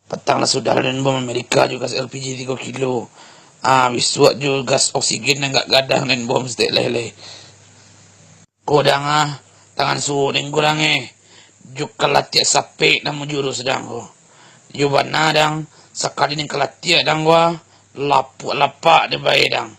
Petang lah sudah dan bom Amerika juga LPG 3 kilo. Wisuat juga gas oksigen yang gak gadang dan bom setiap lele. Kodang tangan suhu dan kurang Juk kalatiak sapek dan menjurus sedang ko. Juban nadang sakali ning kalatiak dang gua lapak de bae dang.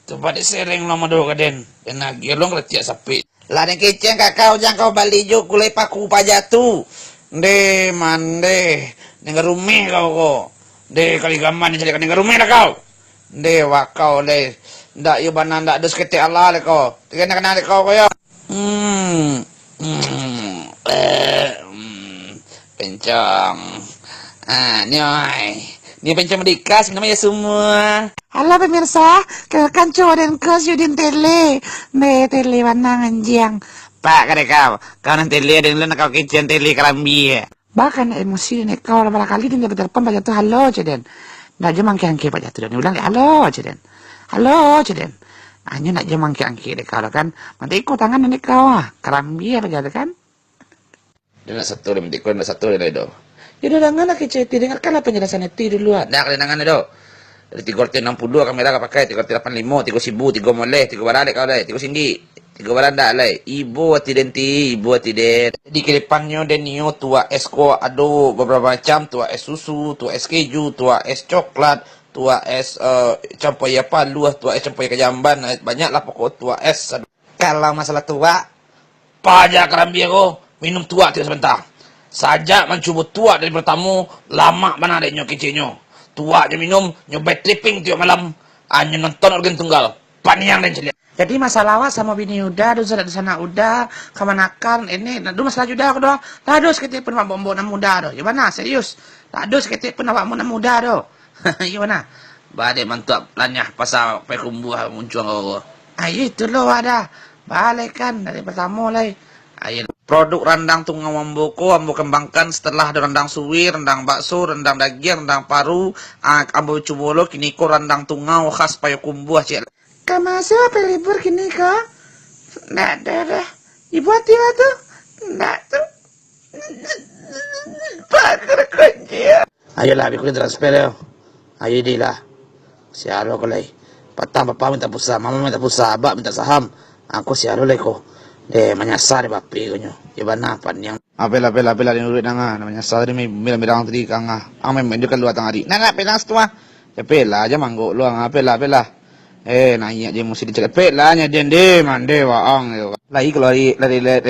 Tempat sereng lama do kaden. Dan lagi long kalatiak sapek. Lah ning keceng kakau jang kau bali juk kulai paku pajatu. De mande ning rumeh kau ko. De kali gaman jadi ning rumeh lah kau. De wakau le. Ndak yo banan ndak dos kete Allah le kau. Tiga nak kau ko yo. Pencang. Ni pencang medikas namanya semua. Halo pemirsa, kan dan ke Yudin Tele. Tele wanang anjing. Pak kade kau nanti lihat dan lu kau kecian tele kerambi. Bahkan emosi nek kau berapa kali dia bertelepon Pak Jatuh halo ceden. Ndak jemang angke Pak Jatuh dan ulang halo ceden. Halo ceden. Hanya nak jemang angke dek kau kan. Nanti ikut tangan nek kau kerambi Pak Jatuh kan. Dia nak satu dia mentik kau nak satu dia do. Ya udah janganlah keceti dengarkanlah penjelasan itu dulu. Dah kedenangan do. Dari 362 kamera kau pakai 385 3000 3 moleh 3 barang kau dah 3 singgi 3 barang dak lai ibu ati denti ibu ati den di kedepannya denio tua esko ado beberapa macam tua es susu tua es keju tua es coklat tua es campai apa luah tua es campai kejamban banyaklah pokok tua es. Kalau masalah tua pajak kerambi aku minum tua tidak sebentar saja mencuba tua dari bertamu lama mana adanya kecilnya tua je minum nyobai tripping tiap malam hanya nonton organ tunggal paniang dan celia. Jadi masalah awak sama bini udah, dosa di sana udah, kemanakan ini, nadu masalah juda aku doang. Nadu sekitar pun awak bombo nam muda doh. Gimana serius? Nadu sekitar pun awak nam muda doh. Gimana? Badai mantap lanyah pasal pekumbuh muncul kau. Ayo itu loh ada. Balik kan dari pertama lah. Ayo produk rendang tungau Amboko ambo kembangkan setelah ada rendang suwi, rendang bakso, rendang daging, rendang paru, ambo cubolo kini ko rendang tungau khas Payakumbuh cik. Kamu siapa libur kini kok? Nggak ada dah. Ibu hati tuh? Nggak tuh. Pakar kerja. Ayolah biku transfer yo. Ayo dilah. Sialo ko lay. Patang papa minta pulsa, mama minta pulsa, abak minta saham. Aku sialo lay ko. Menyasar bapi ko nyo. Iba na panyang. Apela ni ulit na nga. Menyasar ni bilang tadi ka nga. Ang may medyo kaluwa tang ari. Nana pelang setua. Pela aja manggo luang apela. Nanya je mesti dicakap pela nya den de mande waang. Lagi kalau lari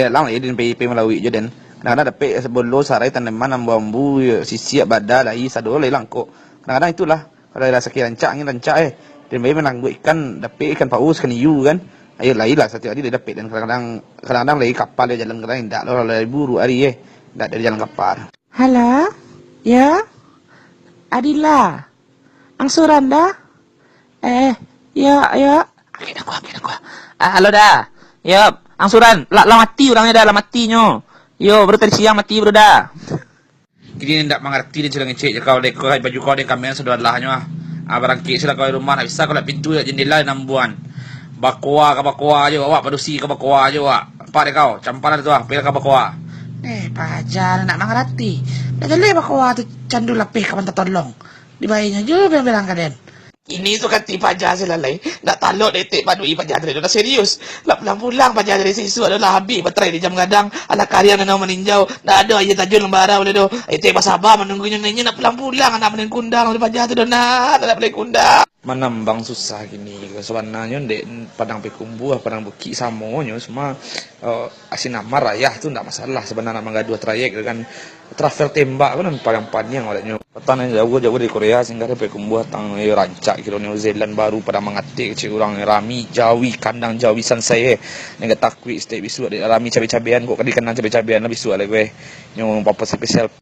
lang lagi den pe Malawi je den. Kadang-kadang ada pe sebolo sarai tanaman bambu sisiap badal lagi sado lai langko. Kadang-kadang itulah kalau rasa kira rancak den pe menang ikan dapat ikan paus kan iu kan. Ayo lagi lah satu hari dia dapat dan kadang-kadang lagi kapal dia jalan kadang tidak lo lagi buru hari tidak dari jalan kapal. Halo, ya, Adila, angsuran dah, ya, Akhirnya gua. Halo dah, ya, angsuran, lah mati orangnya dah, lah matinya. Yo, baru tadi siang mati baru dah. Kini tidak mengerti dia sedang ngecek kau dek baju kau dek kamera sudah lahnya. Barang kek sudah kau rumah nak bisa kau lihat pintu jendela 6 buan. Bakwa aja awak padusi ke bakwa aja awak. Apa dek kau? Camparan tu pilih ke bakwa. pajar nak mengerti. Dah jale bakwa tu candu lapih kapan tak tolong. Di bayinya juga bilang kaden. Ini tu kan tipe pajar selalai. Nak taluk detik padu i pajar dari dah serius. Lah pulang pajar dari sisu adalah habis baterai di jam gadang. Ala karya nak meninjau. Dah ada ayat tajun lembara boleh do. Itu sabar menunggunya nanya nak pulang anak menin kundang oleh pajar tu dah nak menin kundang. Menambang susah gini. Sebenarnya dek padang Payakumbuh, padang Bukit samonyo semua asin nama rayah tu tak masalah sebenarnya mangga dua trayek kan travel tembak kan paling panjang olehnya. Petang jauh dari Korea sehingga Payakumbuh tang rancak kilo New Zealand baru pada mengatik kecil orang rami Jawi kandang Jawi san saya nengah takwi stay bisu ada rami cabai-cabean kok kadi kandang cabai-cabean lebih bisu lagi gue nyong papa spesial